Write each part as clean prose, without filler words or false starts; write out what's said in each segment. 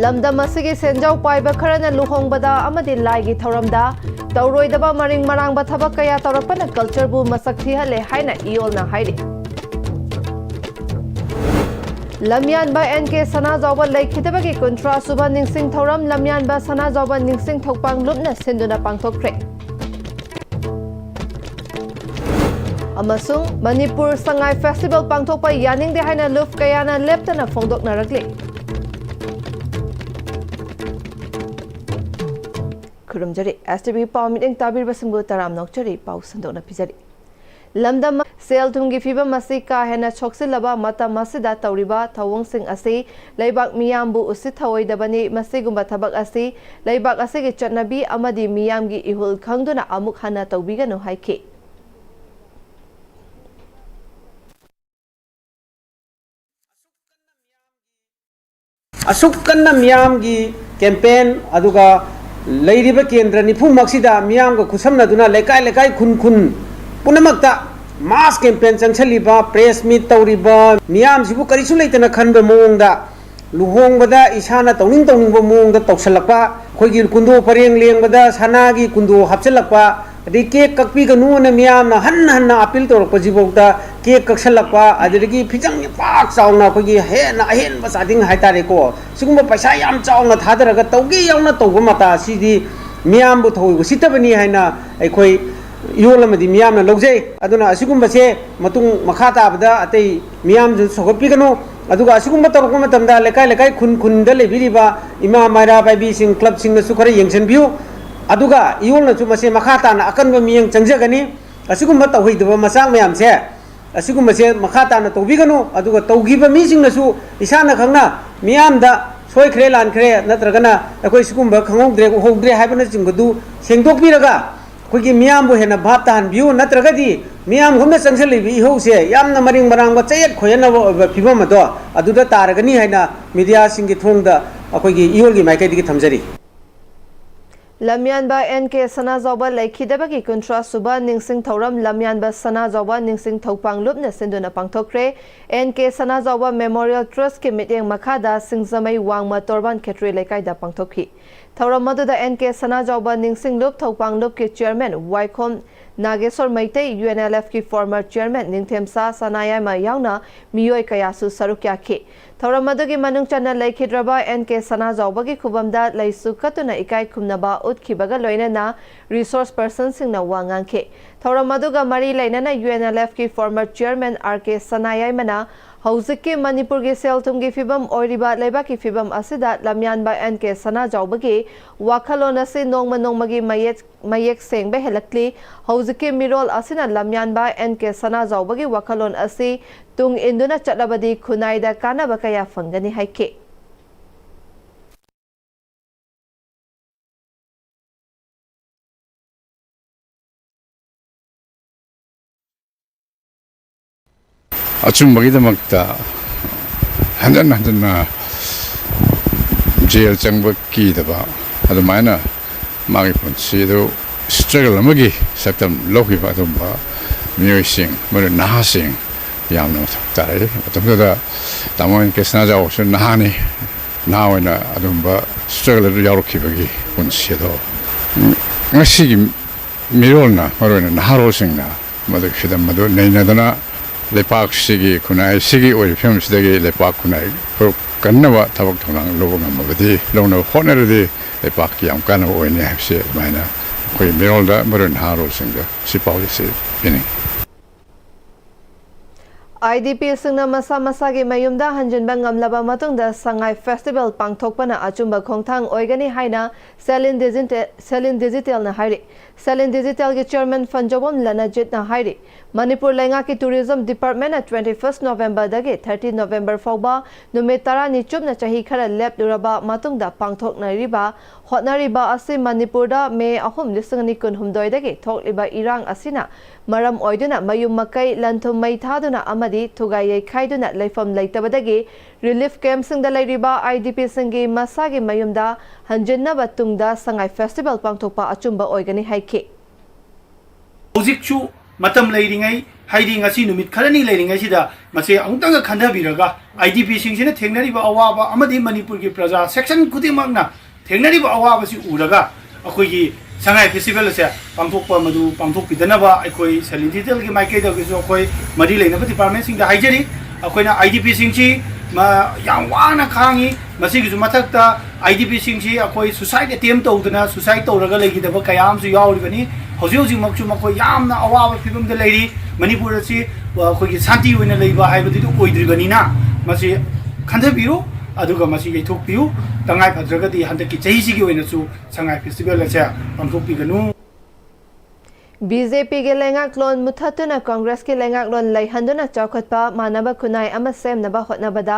lamdam asigi senjau paiba kharana luhongbada amadi laigi thoramda tauroidaba maring marangba thabak kaya tawrakpana culture bu masak thihale haina iolna hairi lamyanba NK sana jawba leikhidabagi kontra suba ningsing thoram lamyanba sana jawba ningsing thokpang lupna sinduna pangthokre amasung Manipur Sangai Festival pangthokpa yaningde haina luf kayana leptana phongdoknarakli Kurumjari STV Pau meeting tabir basimgo taram nokchari pau sandona pijari lamdam sel thumgi fiba masika hena choksilaba mata masida tawriba thawong sing asi leibak miyambu usit thawoidabani masigumba thabak asi leibak asigi chatnabi amadi miyamgi ihul khangduna amuk hana tawbiganu haike Asukkanna miyamgi campaign aduga leiriba kendra nifu maksida miyamga kusamnaduna lekai lekai khun khun punamakta mass campaign changchaliba press meet tawriba miyam sibu karisu leitana khanba mongda luhongbada isana tawning tawningba mongda tawsalakpa khoigi kundu pareng lengbada sanagi kundu hapchalakpa adi cake kakpi ganu na miyamna hanna appeal torokpa jibokta cake kaksalakpa adigi phijang pak chaungna khoigi hena hen basading haitare ko sigumba paisa yam chaungna thadaraga tawgi yauna tawba mata sidi miyambu thoi sitabani haina aikhoi yolamadi miyamna lojai aduna asigumba se matung makhata abda atei miyam ju sogopi ganu aduga asigumba torokpa matamda lekai lekai khun khun da lebiriba ima maira baibi sing club sing na su khare yengchen biu aduga iolna chu mase makhata na akanba miyang changjagani asigumba tawhidaba masang mayam se asigumba se makhata na tawbiganu aduga tawgiba mi sing na su isana khangna miyamda soi khre lan khre natragana akoi sigumba khangogdre hogdre haibana chingdu sengdokpiraga khogi miyambu hena bhap tan biu natragadi miyam gumna changsalibi ihose yamna maring marangba chayet khoyana phibam ado aduda taragani haina media singi thongda akoigi iolgi maikaidigi thamjari Lamyanba NK sana jawba leikhidabagi kontra suba ningsing thoram lamyanba sana jawba ningsing thopang lupna sinduna pangthokre NK sana jawba Memorial Trust ki meeting makhada singzamai wangma torban khetri lekai da pangthokhi thoram maduda NK sana jawba ningsing lup thopang lup ki chairman Waikhom Nagesor Maitei UNLF ki former chairman Ningthemsa Sanayama yauna miyoi kayasu sarukya khi thoram madugi manung chana leikhidraba NK sana jawbagi khubamda leisu katuna ikai khumnaba utkibaga loinana resource person singna wangang khe thoram maduga mari leinana UNLF ki former chairman RK Sanayama Hauziki Manipur ki seltumgi fibam oiriba leba ki fibam asida lamyanba NK sana jawbagi wakhalona se nongmagi mayek sengbe helakli hauziki mirol asina lamyanba NK sana jawbagi wakhalon asi tung induna chatlabadi khunaida kanaba kaya fangani haike 아춤먹이다먹다 한잔나 제일 정복기다봐 아주 많이나 막이 본치도 스트레글 먹이 sabtam lohi ba tumba music mo nahasing yam no tarai tumda tamon ke snaja osun nahani nawana adumba struggle ru yaroki bagi 본치도 ngasi mirolna morona naharosingna modu khidam modu neinaadana lepak sigi kunai sigi oi film sidagi lepak kunai pro kannaba tabak thonang lobong amabadi longno honerdi lepak yam kana oi ne hapse maina koi mirolda moron haro singa sipawisi pini IDP singna masa ge mayumda hanjinba ngamlaba matungda sangai festival pangthokpana achumba khongthang oigani haina selin digital na hairi selin digital ge chairman Fanjobom Lanajit na hairi Manipur lenga ki tourism department na 21st November dage 30 November fawba numetara ni chupna chahi khara lab duraba matungda pangthokna riba hotnariba asi Manipur da me ahum lisangani kunhumdoi dage thokliba irang asina maram oiduna mayum makai lanthum mai thaduna amadi thugai khaiduna leifam leitabadagi relief camp singda leiriba IDP singi masagi mayumda hanjinna batungda sangai festival pangthokpa achumba oigani haike hojikchu matam leiringai हाइदी ngasi numit kharani leiring asida mase angtanga khandabiraga IDP singsina thengnariba awaba amadi Manipur gi praja section khudimangna thengnariba awaba si uraga akoi Sangai festival se pangthokpa madu pangthokpidanaba akoi Salintitel gi maike da giso akoi mari leinaba department sing da haijari akoina IDP singchi ma yang wana khangi masi gi mathakta IDP singchi akoi suicide attempt tawdana suicide tawraga legidaba kayam su yawribani hoji makchu makoi yamna awaba phibam da leiri Manipur si akoi gi santi oina leiba haibadi du oidribani na masi khandhabiru aduga masi ge thokpiu tangai phadragadi handaki chahi gi oina su Sangai festival acha pangthokpiganu BJP के लेंगाक loan मुथातुना Congress के लेंगाक loan लैहंदुना चौखटपा मानब खुनाई अमा सेमनबा होटनबदा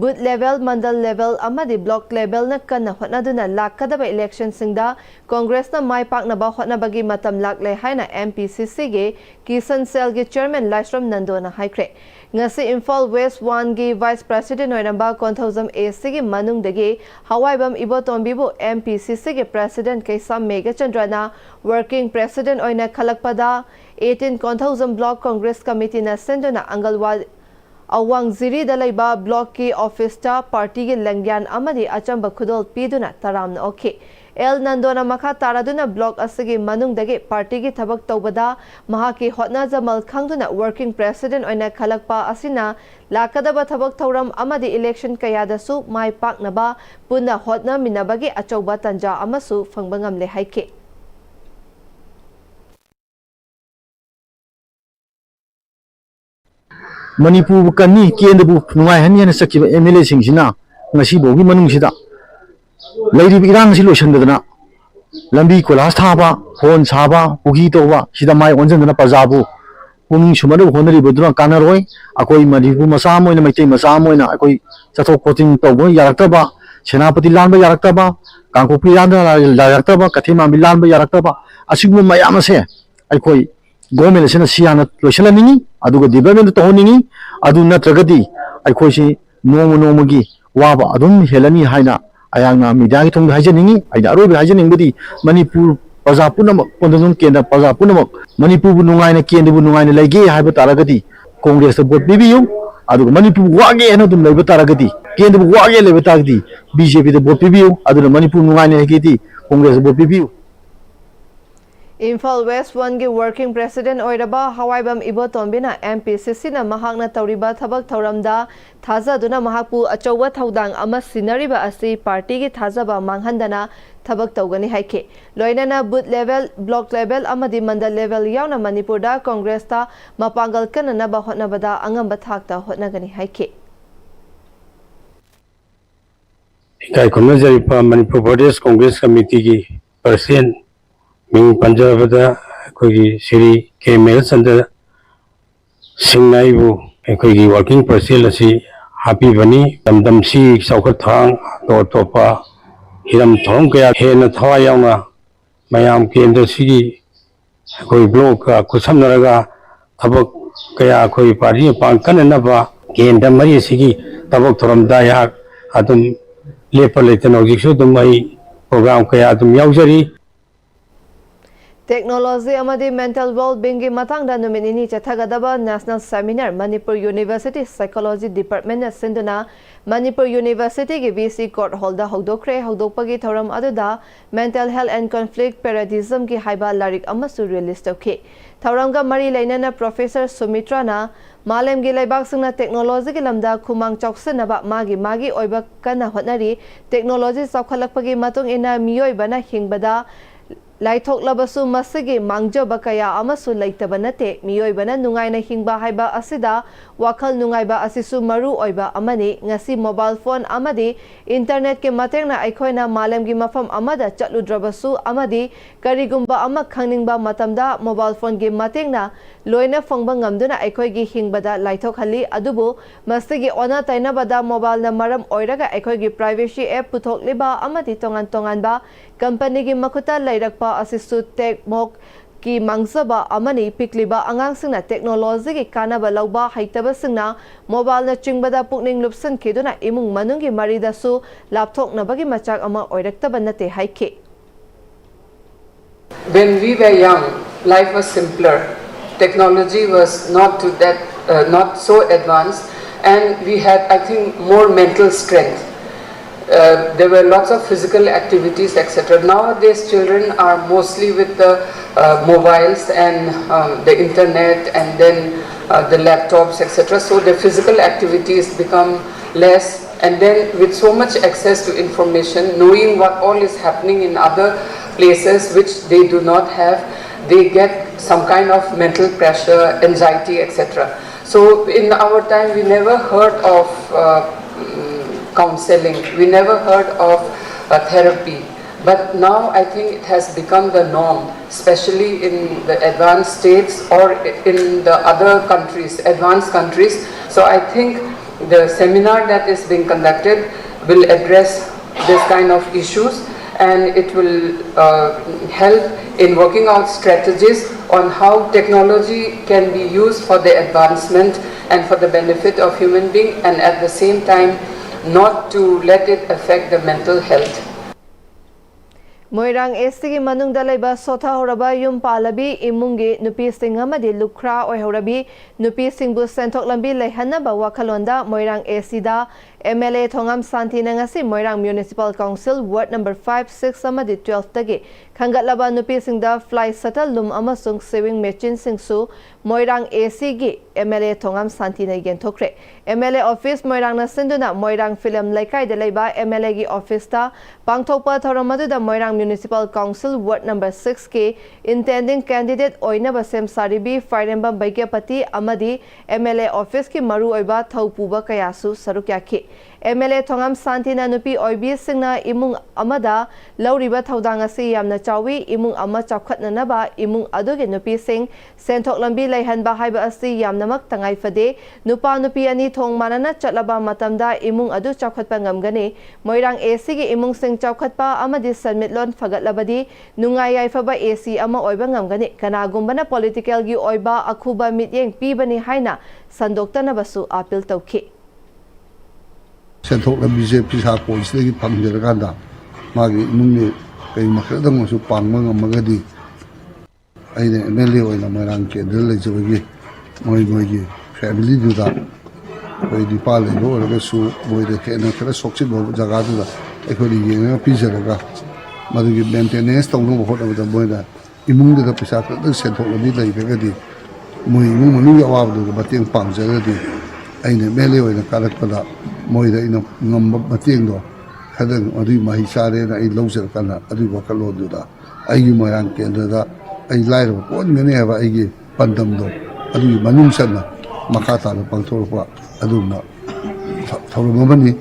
booth level मंडल level अमादि block level न कन्न होटनदुना लाकदबा election सिंगदा Congress न my पाकनबा होटनबगी मतम लाकले हाइना MPCC गे किसन सेल गे चेयरमैन लाइश्रम नंदोना हाइक्रे ngasi Imphal West 1 gi Vice President oinamba Konthozam AC gi manungdagi Hawaibam Ibotombibu MPCC gi President Kaisam Megachandrana Working President oina khalakpada 18 Konthozam Block Congress Committee na sendona Angalwad Awang Ziri dalaiba block ki office ta party gi langyan amadi achamba khudol piduna taramna okay El Nandona Makha Taraduna block asagi manungdagi party gi thabak tawbada mahaki hotna jamal khangduna working president oina khalakpa asina lakadaba thabak thauram amadi election kayadasu mai paknaba punna hotna minabagi achauba tanja amasu fangbangam le haike Manipur kani kian bu nungai han yan sakki MLA singsina ngasi bogi manung sida leiri irang si lotion dana lambi kolas thaba hon saba ugi towa sida mai onjan dana pajabu puning sumadu honari boduna kanaroi akoi Manipur masa moina maitai masa moina akoi chathok coaching tobo yaraktaba senapati lanba yaraktaba kangkopi landa yaraktaba kathima milanba yaraktaba asigmu mayam se akoi government sena siana loishalani aduga development to honingi adu natragadi aikhoisi nomogi waba adum helani haina ayangna media gi thong haijaningi aida arobi haijaningbudi Manipur praja punamak pondonum kendra praja punamak Manipur bu nungaina kendra bu nungaina lege haiba taragadi congress ta vote bibiyu aduga Manipur wage ena dum leiba taragadi kendra bu wage leiba taragadi BJP ta vote bibiyu aduga Manipur nungaina hegedi congress vote bibiyu Imphal West 1 gi working president oiraba Hawaibam Ibotombina MPCC na mahakna tawriba thabak thauramda thajaduna mahakpu achowa thaudang ama sinariba asi party gi thajaba manghandana thabak tawgani haike loinana booth level block level amadi mandal level yauna Manipur da congress ta mapangal kanana ba hotnabada angamba thakta hotnagani haike kai komajari pa Manipur Pradesh Congress Committee gi president Ming Panjabada Kogi Siri Kemel Sanda Singnaibu Kogi working president si happy bani damdam si saukat thang to topa hiram thong kaya hena thawayanga mayam kendra si koi block kusam naraga thabak kaya koi party pangkan naba kendra mari sigi tabak thoram daya adum lepa letan ogiksu dum mai program kaya adum yaujari Technology amadi mental well-being gi matangda numinini chathagadaba national seminar Manipur University Psychology Department na sinduna Manipur University gi VC court holda hogdokre hogdokpagi thoram aduda mental health and conflict paradigm gi haiba larik amasu release tawke thoramga mari leinana Professor Sumitra na malem gi laibak singna technology gi lamda khumang choksanaba magi oiba kana hotnari technology chokhalakpagi matung ina miyoi bana hingbada Laithok labasu masigi mangjo bakaya amasu laitaba nate miyoi bana nungai na hingba haiba asida wakal nungai ba asisu maru oiba amani ngasi mobile phone amadi internet ke mateng na aikhoina malem gi mafam amada chatludrabasu amadi karigumba ama khangning matamda mobile phone gi mateng na loina phangba ngamduna aikhoi gi hingbada laithok hali adubu masigi ona taina bada mobile na maram oiraga aikhoi gi privacy app puthok liba amadi tongan ba company gi makuta lairakpa asisu tech mok ki mangsaba amani pikliba angang singna technology gi kanaba lauba haitaba singna mobile na chingbada pukning lupsan kheduna imung manungi marida su laptop na bagi machak ama oiraktaba nate haike When we were young, life was simpler. technology was not so advanced, and we had, I think, more mental strength. There were lots of physical activities, etc. Nowadays, children are mostly with the mobiles and the internet, and then the laptops, etc. So the physical activities become less, and then with so much access to information, knowing what all is happening in other places which they do not have, they get some kind of mental pressure, anxiety, etc. So in our time, we never heard of counseling, we never heard of therapy. But now I think it has become the norm, especially in the advanced states or in the other countries, advanced countries. So I think the seminar that is being conducted will address this kind of issues, and it will help in working out strategies on how technology can be used for the advancement and for the benefit of human being, and at the same time not to let it affect the mental health. Moirang Estigi Manungda Leba Sotha Horaba Yum Palabi Imungi Nupi Singamadi Lukra or Horabi Nupi Singbu Sentok Lambi Lehanaba Wakalonda Moirang Esida MLA Tongam Santi Nangasi Moirang Municipal Council Ward number 5, 6 Amadi 12 Tagi Kangatlaba Nupi Singda Fly Settle Lum Amasung Sewing Machine Singsu Moirang Esigi MLA Tongam Santi Nagen Tokre MLA Office Moirang Nasinduna Moirang Film Laikai de Leba MLA Gi Office Ta Pangtopa Thoramadu da Moirang Municipal Council Ward number 6K intending candidate Oina Basem Saribi Fairemba Baikapati Amadi MLA Office Ki Maru Oiba Thaupuba Kayasu Sarukyaki MLA Thongam Santina Nupi Oibi Singna Imung Amada Lauriba Thaudangasi Yamna Chawi Imung Ama Chapkhatnanaba Imung Aduge Nupi Sing Sentok Lambi Laihanba Haiba Asi Yamnamak Tangai Fade Nupa Nupi Ani Thong Manana Chatlaba Matamda Imung Adu Chapkhatpa Ngamgani Moirang AC Gi Imung Sing Chapkhatpa Amadi Sanmitlon Fagatlabadi Nungai Yaifaba AC Ama Oiba Ngamgani Kanagumbana Political Gi Oiba Akuba Mityeng Pibani Haina Sandoktanaba Apil Tauki Sentok Lambi Pisa Polisi Pangjaraganda Magi Muni Kay Makradang Masu Pangmang Magadi Aine MLA Oina Marang Kendra Lejabagi Moigi family Duda Kay Dipale Lo Ragasu Boy the Kena Kara Soksi Jagadu Ekodi Yenga Pizaraga Madu maintenance Tongo Hot of the Boyda Imung the Pisa Sentok Lambi Lagadi Mui Munu Awadu Bating Pangjaradi Aine MLA Oina Karakpada Moida in a number Matingo, Hadan Adi Mahisare, and I loser Kana, Adi Wakalo Duda. I give my uncle I lied of one many have I give Pandamdo, Adi Manum Sana, Makata, Pangtorpa, Aduma, Toromani.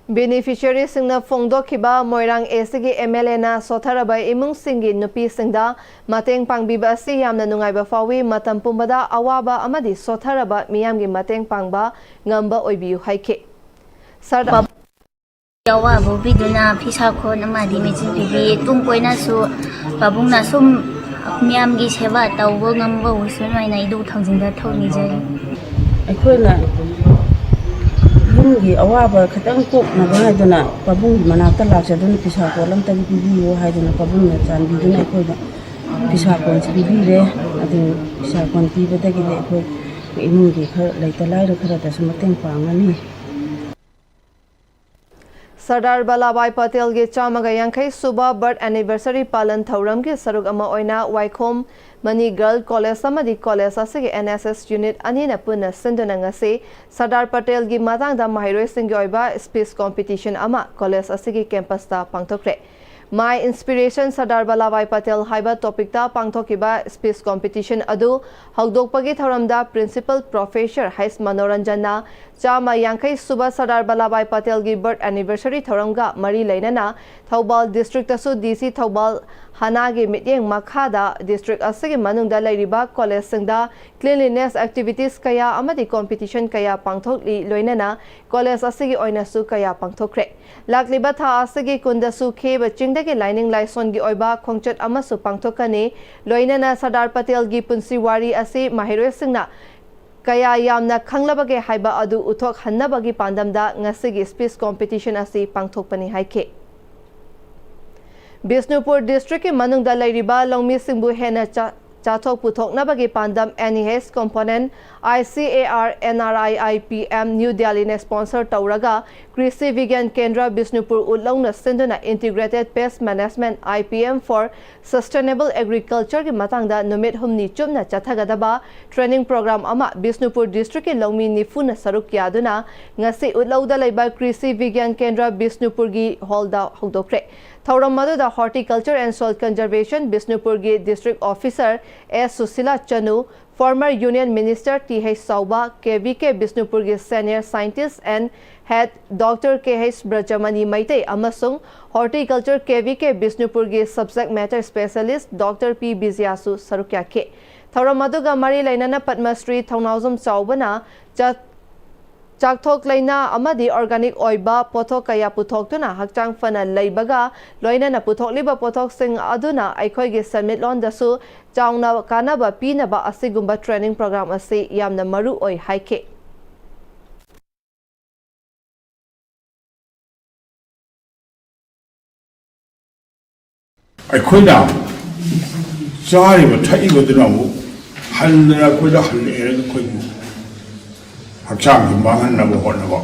Beneficiary Singna Fongdo Kiba Moirang Esigi MLA na Sotaraba Imung Singi Nupi Singda Mateng Pangbiba Si Yamna Nungaiba Fawi Matampumbada Awaba Amadi Sotaraba Miyamgi Mateng Pangba Ngamba Oibiu Haike Sarda Yawa Bobiduna Pisako Namadi Michin Bibi Tumpoina Su Babuna Sum Miyamgi Seva Taubo Ngamba Wisunai Naidu Tangzinda Tongijay Equina Bungi Awaba Katang Cook Nabaduna, Pabung Manata Lakshadun Pisako, Lamtan Bibi, Hiding Pabun and Biduna Equina Pisako, Bibi, I think Pisakon Piba Dagi, Imungi, like the light of Karatas Mating Pangani. Sardar Balabai Patel ge Chamaga Yankai Suba birth anniversary Palan Thauram ge Saruk Ama Oina Waikhom Mani Girl College Samadi College Asige NSS Unit Anina Puna Sindunangase Sardar Patel gi Matang da Mahiroi Singh Oiba Space Competition Ama College Asige Campus ta Pangtokre My Inspiration Sardar Balabai Patel Haiba Topic ta Pangtokiba Space Competition Adu Hagdokpagi Tharamda Principal Professor Hais Manoranjana Chama Yankai Suba Sardar Balabai Patel gi birth anniversary Tharamga Mari Lainana Thaubal District Asu DC Thaubal Hanagi Mityeng Makhada District Asigi Manungda Lairiba College Singda Cleanliness Activities Kaya Amadi Competition Kaya Pangthokli Loinana College Asigi Oinasu Kaya Pangthokre Lakliba Tha Asigi Kundasu Kheba Chingdagi Lining Laison gi Oiba Khongchat Amasu Pangthokane Loinana Sardar Patel gi Punsi Wari Asi Mahiroi Singna Kaya Yamna Khanglabage Haiba Adu Uthok Hannabagi Pandamda Ngasigi Space Competition Asi Pangthokpani Haike Bisnupur District ki Manungda Lairiba Longmi Singbu Hena chathok puthoknabagi pandam NEH component ICAR NRI IPM New Delhi ne sponsor tauraga Krishi Vigyan Kendra Bishnupur utlongna sinduna integrated pest management IPM for sustainable agriculture ki matangda numit humni chumna chathagadaba training program ama Bishnupur district ki longmi nifuna saruk yaduna ngasi utlauda laiba Krishi Vigyan Kendra Bishnupur gi holda hogdokre Thauram Maduda Horticulture and Soil Conservation Bishnupur District Officer S. Susila Chanu, former Union Minister T.H. Sauba, KVK Bishnupur Senior Scientist and Head Dr. K.H. Brajamani Maite Amasung, Horticulture KVK Bishnupur Subject Matter Specialist Dr. P. Biziasu Sarukyake. Thauram Maduga Mari Lainana Padma Street Thaunazum Saubana, Chakthok Laina Amadi Organic Oiba Pothok Kaya Puthokuna Hakchang Fana Leibaga Loina Puthok Liba Pothok Sing Aduna Aikoigi Summit Londasu Changna Kanaba Pinaba Asigumba Training Program Asi Yamna Maru Oi Haike Aikoida Sari wa thai wa dinamu Halna koida halle koibu Hakchang ki mangan na bo na ba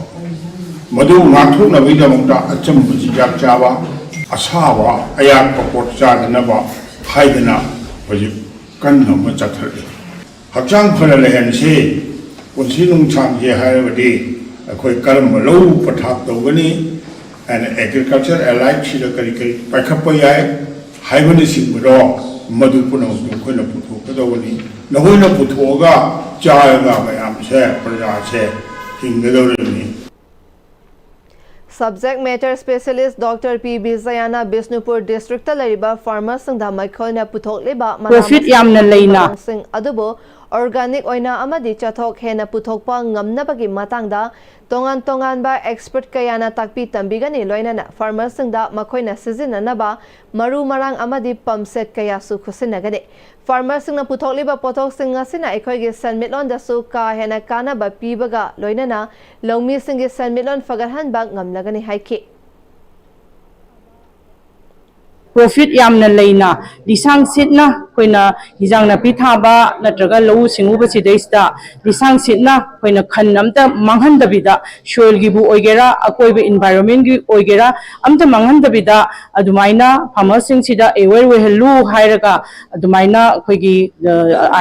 madu ngathuk na bida mongta acham buji jak chawa asawa ayat pakot cha na ba haidana buji kan na ma chathar hakchang phara le hen se unsi nung chang ye hai ba di akhoi karam lo pathak to gani and agriculture allied chira kari kari pakhap yai hai ba ni sing ro madu puno ko na putho ka do ni na hoi na putho ga cha ga ba yam se praja se hing ga do ni Subject Matter Specialist Dr. P. Bizayana Bishnupur District Lariba Farmers Sangda Maikhoina Puthok Liba Profit yamna leina Sing Adubo Organic Oina Amadi Chathok Hena Puthokpa Ngamnabagi Matangda Tongan Tongan ba expert kayana takpi tambigani loinana farmers singda makoina sizinanaba maru marang amadi pump set kaya su khusinagani farmers singna puthokliba pothok singa sina ekhoigi sanmitlon da su ka hena kana ba pibaga loinana longmi singi sanmitlon fagarhan ba ngamlagani haiki Profit yamna leina disang sitna koina hijangna pithaba natraga low singuba sidaista disang sitna koina khannamta manghandabida soil gibu oigera akoiba environment gi oigera amta manghandabida adumaina farmers sing sida aware we helu hairaga adumaina khoigi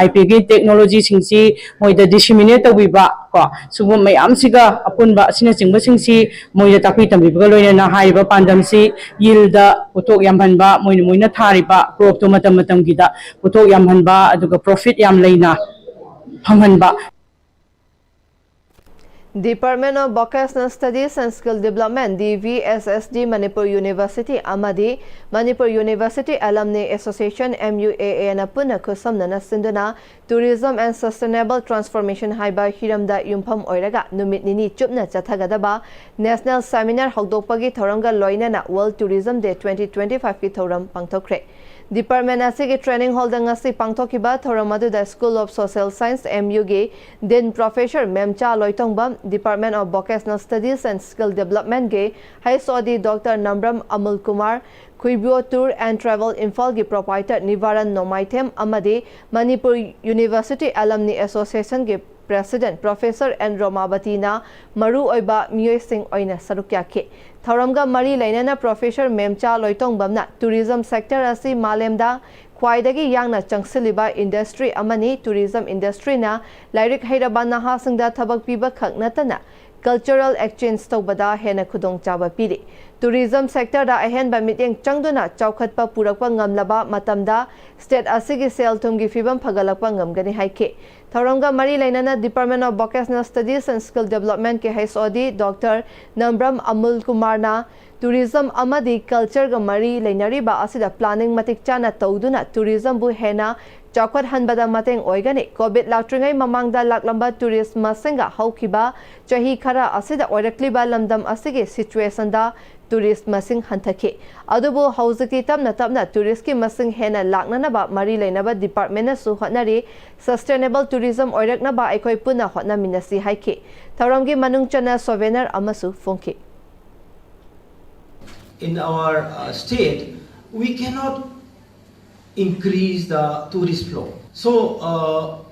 IP gi technology singsi moida disseminate tawiba ko sugu mayam siga apunba sina singba singsi moida takpi tambiba loina haiba pandamsi yilda potok yamhanba moina thariba crop to matam gida puthok yam hanba aduga profit yam leina phanghanba Department of Vocational Studies and Skill Development DVSSD Manipur University Amadi Manipur University Alumni Association MUAA na puna kusamna na sinduna Tourism and Sustainable Transformation haiba hiramda yumpham oiraga numit nini chupna chathagadaba National Seminar hogdokpagi thoranga loina na World Tourism Day 2025 ki thoram pangthokre Department asigi training hall dangasi pangthokiba thoramadu the School of Social Science MUG Din Professor Memcha Loitongbam Department of Vocational Studies and Skill Development ge High Saudi Dr. Namram Amul Kumar Kuibyo Tour and Travel Infal gi proprietor Nivaran Nomaithem Amadi Manipur University Alumni Association ge President Professor N. Romabatina Maru Oiba Miyoi Singh Oina Sarukyake Thauramga Mari Lainana Professor Memcha Loitongbamna Tourism Sector asi Malemda Khwaidagi Yangna Changsiliba Industry Amani Tourism Industry na Lairik Hairaban Nahasingda Thabak Piba Khaknatana Cultural Exchange Tobada Hena Kudong Chaba Piri Tourism Sector da ahen ba mityeng changduna chaukhatpa purakpa ngamlaba matamda state asigi sel thumgi fibam phagalakpa ngamgani haike Thauramga Mari Lainana Department of Vocational Studies and Skill Development ke HOD Dr. Namram Amul Kumar na Tourism amadi culture ga mari lainari ba asida planning matik chana tawduna tourism bu hena Chakwat hanbada mateng oigani COVID latringai mamangda laklamba tourist masinga haukiba chahi khara asida oirakliba lamdam asige situation da tourist masing hanthake adubu hauziki tapna tourist ki masing hena laknana ba mari lainaba department na su hotnari sustainable tourism oirakna ba aikoi puna hotna minasi haike Thauramgi manung chana souvenir amasu phongki In our state, we cannot increase the tourist flow. So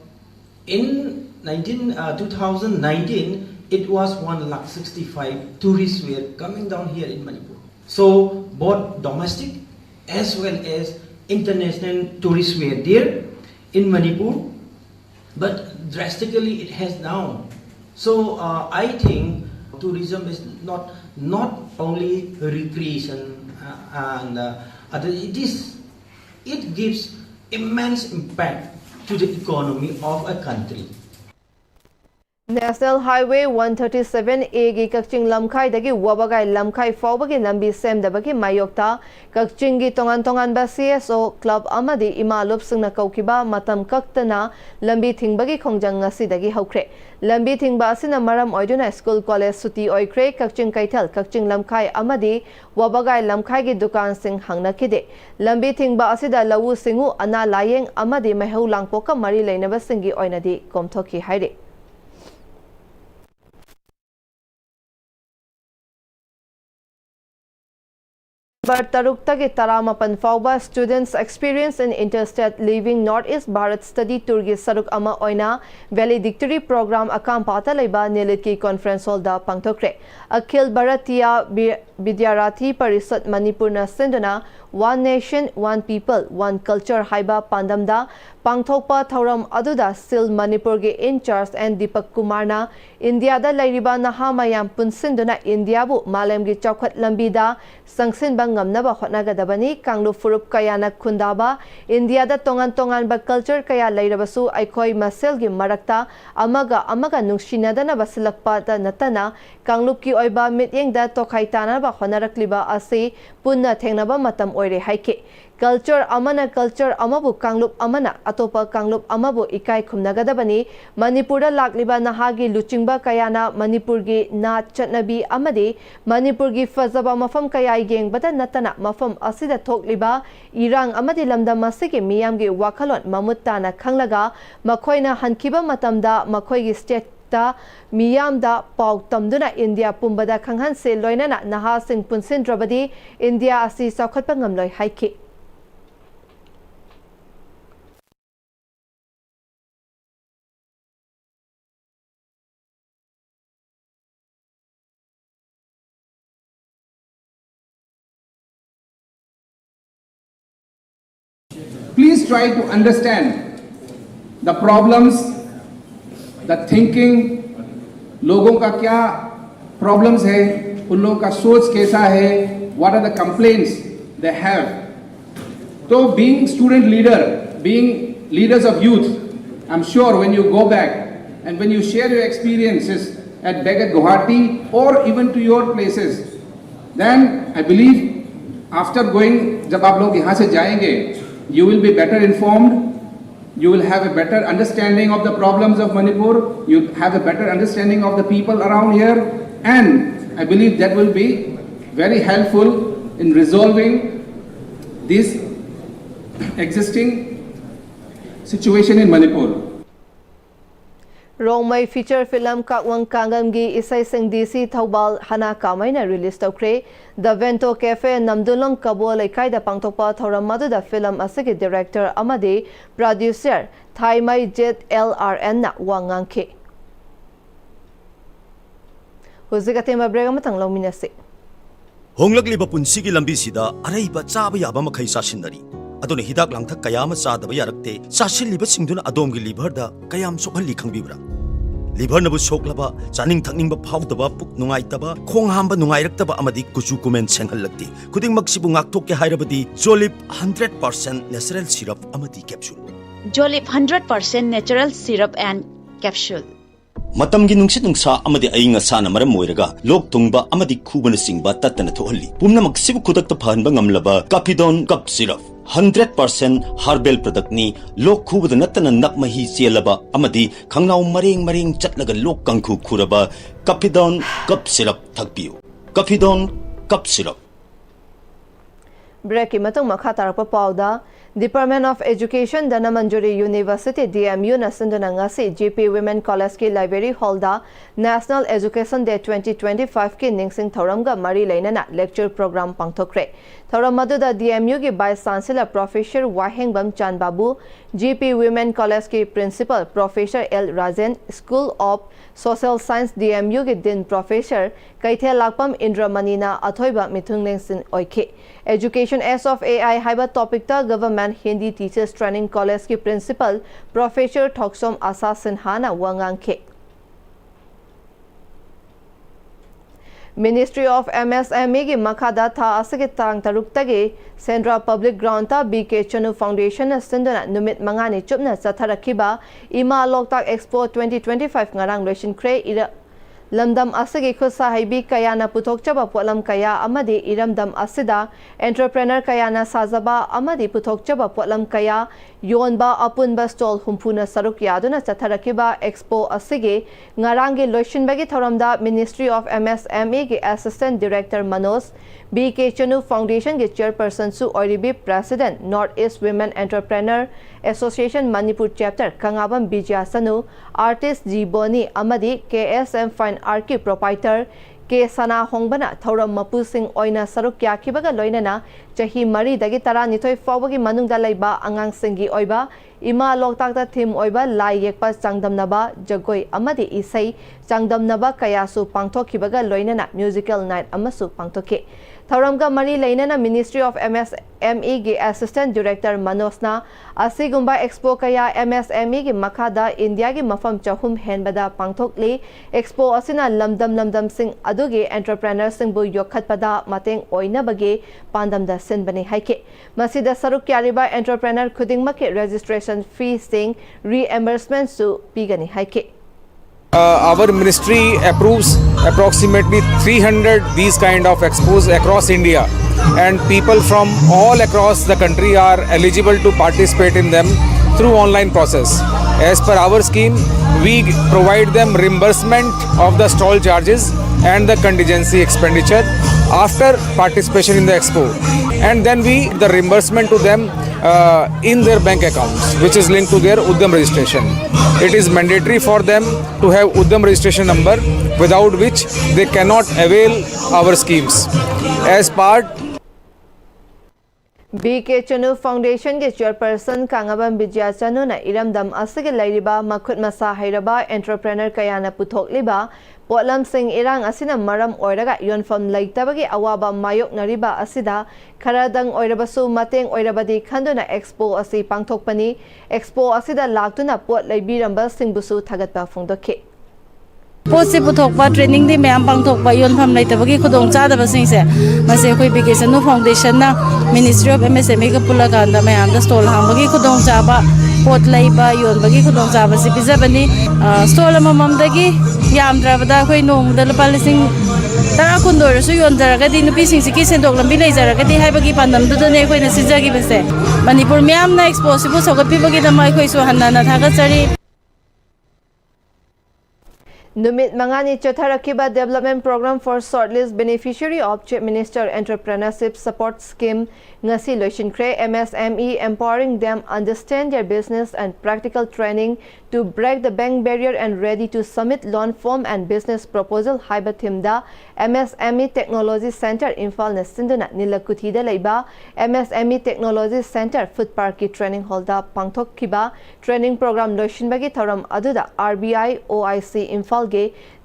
in 2019, it was 1,65,000 tourists were coming down here in Manipur. So both domestic as well as international tourists were there in Manipur, but drastically it has down. So I think tourism is not only recreation and it gives immense impact to the economy of a country. National Highway 137A gi Kakching Lamkhai dagi Wabagai Lamkhai Fawbagi Lambi Semdabagi Mayokta Kakching gi Tongan ba CSO Club Amadi Imalup Singna Kaukiba Matam Kaktana Lambi Thingbagi Kongjang ngasi dagi Haukre Lambi Thingba asina maram oiduna School College Suti Oikre Kakching Kaital Kakching Lamkhai Amadi Wabagai Lamkhai gi Dukan Sing Hangna Kide Lambi Thingba asida Lawu Singu Ana Layeng Amadi Mahau Langpoka Mari Lainaba Singi Oinadi Komthoki Haide Taruk-tagi Taramapan Fauba Students Experience in Interstate Living Northeast Bharat Study Tour gi Saruk Ama Oina Valedictory Program Akam Pata Laiba Nilitki Conference Hall da Pangtokre Akhil Bharatiya Vidyarathi Parisad Manipur na Sinduna One Nation, One People, One Culture Haiba Pandamda Pangthokpa Thauram Aduda Sil Manipur gi in charge and Deepak Kumarna India da Lairiba Naha Mayam Punsinduna India bu Malem gi Chaukat Lambida Sangsin Bang ngamnaba hotnagadabani Kanglu Furup Kayana Kundaba India da tongan ba culture kaya lairabasu Aikoi Masel gi Marakta Amaga Nungsinadana Basilakpa da Natana Kanglup ki Oiba Mityeng da Tokhaitana ba Honarakliba Asi Punna Tengnaba Matam Oire Haike Culture Amabu Kanglup Amana Atopa Kanglup Amabu Ikai Kumnagadabani Manipura Lakliba Nahagi Luchingba Kayana Manipurgi Na Chatnabi Amadi Manipurgi Fazaba Mafam Kaya Yeng Bata Natana Mafam Asida Tokliba Irang Amadi Lamda Masiki Miyamgi Wakalon Mamutana Kanglaga Makoina Hankiba Matamda Makoigi State Miyamda Pau Tamduna India Pumbada Kanghan Se Loinana Naha Sing Punsin Drabadi India Asi Saukhatpangam Loi Haiki Please try to understand the problems, the thinking, लोगों का क्या problems है, उन लोगों का सोच कैसा है, what are the complaints they have. So being student leader, being leaders of youth, I'm sure when you go back and when you share your experiences at back at Guwahati or even to your places, then I believe after going, जब आप लोग यहाँ से जाएंगे, you will be better informed, you will have a better understanding of the problems of Manipur, you have a better understanding of the people around here, and I believe that will be very helpful in resolving this existing situation in Manipur. Rongmai feature film Kakwang Kangamgi Isai Sing DC Thaubal Hana Kamaina release Tokre The Vento Cafe Namdulong Kabul Laikai da Pangtokpa Thoram Madu film Asiki director Amadi producer Thaimai Jet LRN na Wangangke Huzikatima Brega Matang Lominasi Honglakliba punsigi lambi sida araiba chaba yaba makhai sasindari aduna hidak langthak kayama chadaba yarakte sasiliba singduna adomgi liver da kayam sokhalli khangbibra liver nabu soklaba chaning thakningba phawdaba puk nungaitaba khong hamba nungairaktaba amadi kuchu kumen senghallakti khuding maksibu ngakthok ke hairabadi Jolip 100% natural syrup amadi capsule Jolip 100% natural syrup and capsule Matamgi nungsit nungsa amadi ayinga sana maram moiraga lok tungba amadi khubana singba tatana thohalli pumna maksibu khudakta phanba ngamlaba Capidon cup syrup 100% herbal product ni lok khubada natana nakmahi chelaba amadi khangnau mareng chatlaga lok kangkhu khuraba Capidon cup syrup thakpiu Capidon cup syrup Breki matang makha tarpa pauda Department of Education Danamanjuri University DMU na sinduna ngasi GP Women College ki Library Hall da National Education Day 2025 ki ningsing thoramga mari leinana lecture program pangthokre. Thoram maduda DMU ki Vice Chancellor Professor Wahengbam Chan Babu, GP Women College ki Principal Professor L Rajan, School of Social Science DMU ki Din Professor Kaithe Lakpam Indramani na athoiba mithung ningsin oike. Education as of AI haiba topic ta Government Hindi Teachers Training College ki Principal Professor Thoksom Asa Sinha na wangang ke. Ministry of MSME ki makhada tha asagi tang taruk tagi Central Public Ground ta BK Chanu Foundation na sinduna numit mangani chupna chatharakiba Ima Loktak Expo 2025 ngarang loishin kre ira Lamdam asagi khusa haibi kaya na puthok chaba potlam kaya amadi iramdam asida entrepreneur kaya na sajaba amadi puthok chaba potlam kaya yonba apunba stall humpuna saruk yaduna chatharakiba expo asigi ngarangi loishinbagi thoramda Ministry of MSME ki Assistant Director Manoj BK Chanu Foundation ki Chairperson Su Oiribi President North East Women Entrepreneur Association Manipur Chapter Kangabam Bijaya Sanu Artist G Boni amadi KSM Fine Art ki Proprietor K Sana Hongbana Thoram Mapusing Oina Saruk Yakibaga Loinana Chahi Mari Dagi Tara Nitoi Fawagi Manungda Laiba Angang Singi Oiba Ima Loktakta Thim Oiba Lai Yekpa Changdamnaba Jagoi amadi Isai Changdamnaba Kayasu Pangthokibaga Loinana Musical Night Amasu Pangthoki Thoramga Mari Lainana Ministry of MSME ki Assistant Director Manojna Asigumba Expo Kaya MSME ki Makhada India ki Mafam Chahum Henbada Pangthokli Expo Asina Lamdam Sing Adugi Entrepreneur Singbu Yokhatpada Mateng Oinabagi Pandamda Sinbani Haike Masida Saruk Yariba Entrepreneur Khudingmaki Registration Fee Sing Reimbursement Su Pigani Haike. Our ministry approves approximately 300 these kind of expos across India, and people from all across the country are eligible to participate in them through online process. As per our scheme, we provide them reimbursement of the stall charges and the contingency expenditure after participation in the expo, and then we the reimbursement to them in their bank accounts, which is linked to their Uddam registration. It is mandatory for them to have Uddam registration number, without which they cannot avail our schemes. As part BK Chanu Foundation ke Chairperson Kangabam Bijaya Chanu na iramdam asige lairiba makhut masa hairaba entrepreneur kaya na puthokliba potlam sing irang asina maram oiraga yonfam laitabagi awaba mayok nariba asida kharadang oirabasu mateng oirabadi khanduna expo asi pangthokpani expo asida laktuna pot laibiramba singbusu thagatpa phongdokhe पोसे पुथोकपा training दे ma'am पांगथोकपा योनफम लाइतबगी खुदोंग चादबसिंगसे मसे कोई बिकेसन foundation ना ministry of MSME का पुला कांदा मैम द स्टॉल हांबगी खुदोंग चाबा पोट लाइबा योनबगी खुदोंग चाबा से पिजबनी स्टॉल मममदगी यामद्राबदा कोई नोंगद लुपा लिसिंग तरा कुंदोरसु योनजरगदी नुपीसिंगसिकी सेंदोक लंबी लेजरगदी हाइबगी पांदमदुदने कोइना सिजगिबसे मणिपुर मैम ना एक्सपोसिबल सगपिबगी दमा कोइसु हन्नाना थागचरी Numit Mangani Chatharakiba Development Program for Shortlist Beneficiary of Chief Minister Entrepreneurship Support Scheme Ngasi Loishin Kre MSME empowering them understand their business and practical training to break the bank barrier and ready to submit loan form and business proposal Haiba Thimda MSME Technology Center Infal Nasinduna Nilakuthida Leiba MSME Technology Center Food Park Training Hall da Pangthok Kiba Training Program Loishin Bagi Tharam Aduda RBI OIC Infal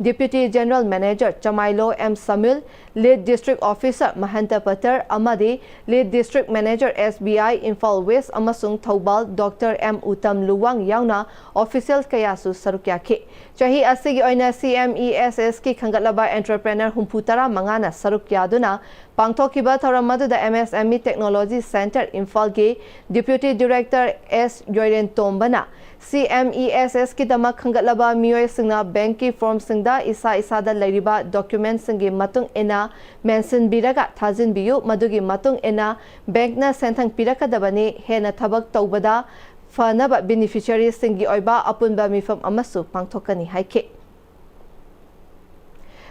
Deputy General Manager Chamailo M. Samuel, Lead District Officer Mahanta Patar Amadi, Lead District Manager SBI Infal West Amasung Thobal Dr. M. Utam Luwang Yauna, Officials Kayasu Sarukyaki. Chahi Asigi Oina CMESS Ki Kangatlaba Entrepreneur Humputara Mangana Sarukyaduna, Pangthokiba Thoramadu the MSME Technology Center Infal Ge, Deputy Director S. Yoren Tombana. CMESS ki dama khangatlaba miyoi singna bank ki form singda isa da lairiba document singi matung ena mention biraga thajin biyu madugi matung ena bank na senthang piraka dabani hena thabak tawbada fanaba beneficiary singi oiba apunba mifam amasu pangthokani haike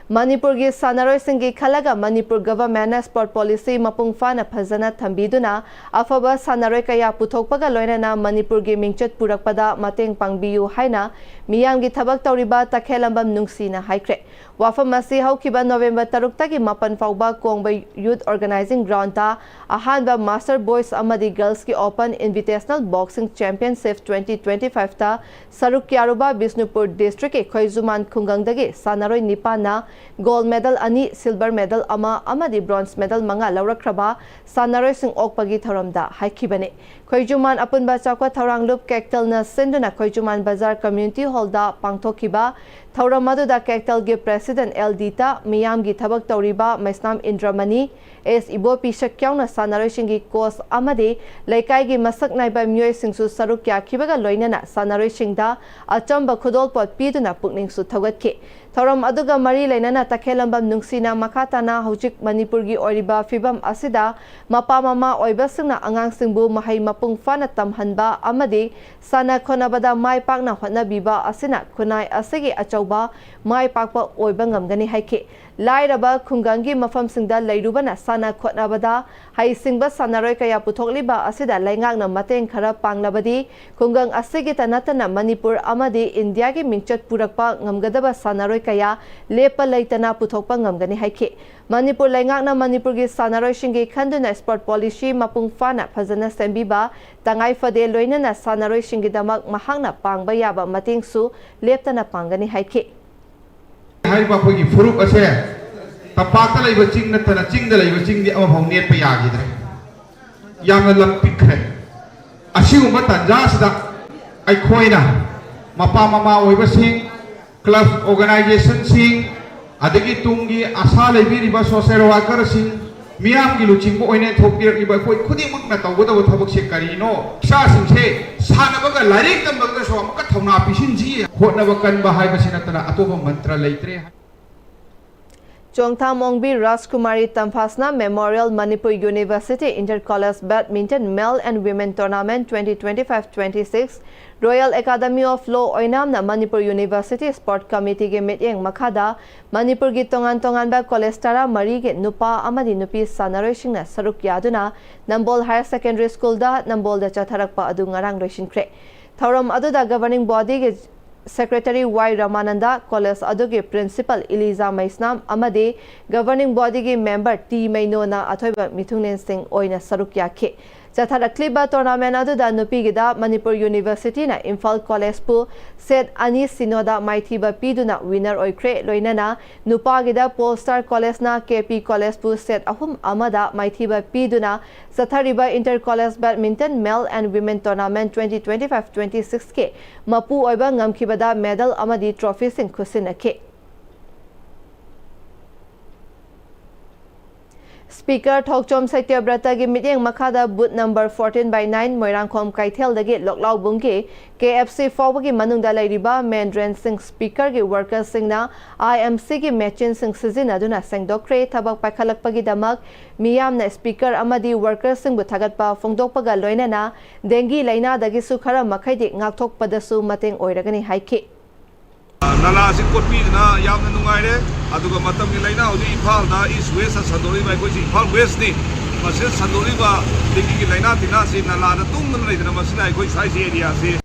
Manipur gi sanaroi singi khalaga Manipur government sport policy mapung fana phajana thambiduna afaba sanaroi kaya puthokpaga loinana Manipur gi mingchat purakpada mateng pangbiyu haina miyam gi thabak tawriba takhelambam nungsina haikre wafam asi haukiba November 3 tagi mapan fauba kongba youth organizing ground ta ahanba master boys amadi girls ki open invitational boxing championship 2025 ta saruk yaruba Bisnupur district e khoizuman khungangdagi sanaroi nipana gold medal ani silver medal ama amadi bronze medal manga laurakraba sanaroi sing okpagi thoramda haikibane khoijuman apunba chakwa thoranglup kektal na senduna khoijuman bazar community hall da pangthokiba thoramadu da kektal gi president Eldita miyam gi thabak tawriba Maisnam Indramani es ibopi shakyauna sanaroi singi course amadi laikai gi masak naiba myoi singsu saruk kya kibaga loinana sanaroi singda achamba khudol pot piduna pukning su thagatki thoram aduga mari lainana takhelambam nungsina makhatana hojik Manipur gi oriba fibam asida mapa mama oibasingna angang singbu mahai mapung fana tamhanba amadi sana khonabada mai pakna hotnabiba asina khunai asigi achauba mai pakpa oiba ngamgani haike lairaba khungangi mafam singda lairubana sana khotnabada hai singba sanaroi kaya puthokliba asida laingakna mateng khara panglabadi khungang asigi tanatana Manipur amadi India gi mingchat purakpa ngamgadaba sanaroi kaya lepa laitana puthokpa ngamgani haike Manipur laingakna Manipur gi sanaroi singi khanduna sport policy mapung fana phajana sembiba tangai fade loinana sanaroi singi damak mahangna pangba yaba matingsu leptana pangani haike haiba khoi gi furup ase tapata laiba ching na tana ching da laiba ching di ama phong net pa ya gi dre yamna lam pikre asigu ma tanja sida ai khoina mapa mama oiba sing club organization sing adagi tungi asa laibi riba social worker sing miyam gi luching bo oine thokir riba khoi khudi mak na tawba da thabak se karino sa sing se sana baga larik tam baga so am ka thona pisin ji hotna bakan ba hai basina tana atoba mantra leitre Chongtham Ongbi Rajkumari Tamphasna Memorial Manipur University Inter-College Badminton Male and Women Tournament 2025-26 Royal Academy of Law Oinamna Manipur University Sport Committee ge meeting makhada Manipur gi tongan ba college tara mari ge nupa amadi nupi sanaroi singna saruk yaduna Nambol Higher Secondary School da Nambol da chatharakpa adu ngarang roishinkre thoram adu da governing body ge Secretary Y. Ramananda, College Adugi Principal Eliza Maisnam, Amade, Governing Body gi Member T. Mainona, Atoiba Mithungnen Singh, Oina Sarukya Ke. Chatharakliba Tournament Aduda Nupigida, Manipur University na Imphal College Pu, Set Ani Sinoda Maithiba Piduna, winner Oikre, Loinana, Nupagida Polestar College na KP College Pu, Set Ahum Amada, Maithiba Piduna, Sathariba Inter-College Badminton Male and Women Tournament 2025-26 Ke, Mapu Oiba Ngamkibada Medal Amadi Trophy Sing Kusina Ke. Speaker Thokchom Saityabrata gi meeting makhada booth number 14/9 Moirangkhom Kaithel dagi Loklau Bungki KFC Fawagi Manungda Lairiba Mandren Singh Speaker gi workers singna IMC gi machine sing sizinaduna sengdokre thabak pakhalakpagi damak miyamna speaker amadi workers sing buthagatpa fongdokpaga loinana dengi laina dagi sukhara makhaidi ngakthokpadasu mateng oiragani haike Nala si kopi na yam na nungai re aduga matam ni laina odi Imphal da east west sandoli bai ko si Imphal west ni masil sandoli ba digi ki laina tina si nala da tung na lai na masina ko sai si area si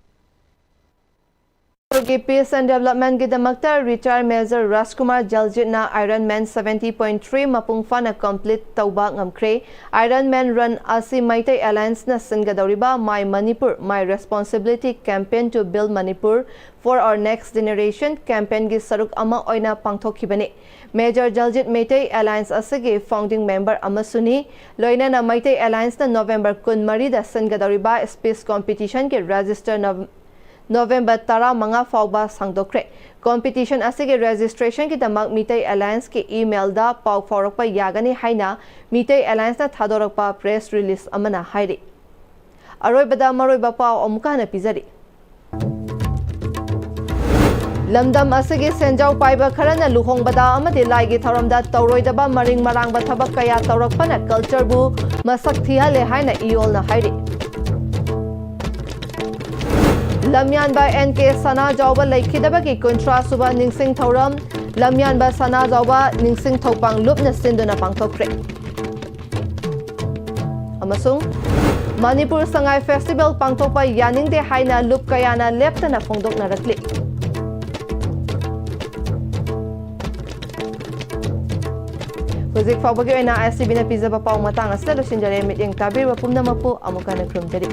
Peace and Development gi damakta retired Major Rajkumar Jaljit na Ironman 70.3 mapung fana complete tauba ngamkre Ironman Run Asi Maitai Alliance na singadoriba My Manipur My Responsibility campaign to build Manipur for our next generation campaign gi saruk ama oina pangthokibani Major Jaljit Maitai Alliance asigi founding member amasuni loina na Maitai Alliance na November 13 da singadoriba space competition gi register November 10 fauba sangdokre competition asige registration ki damak Mitai Alliance ki email da pau faurokpa yagani haina Mitai Alliance na thadorakpa press release amana hairi aroibada maroiba pau amuka na pizari Lamdam asige senjau paiba kharana luhongbada amade laigi tharamda tauroidaba maring marangba thabak kaya taurakpana culture bu masak thihale haina iol na hairi Lamyan by NK Sana Jawba Laikidabaki Kuntra Suba Ningsing Thoram lamyan ba sana zawa ningsing thopang lup na sinduna pangthokre amasung Manipur Sangai Festival pangthokpa yaningde haina lup kayana leptana phongdokna rakli Huzik fawbagi oina ICB na pizza pa pau matang asla lo sinjare meeting tabir wa pumna mapu amukana krum jadi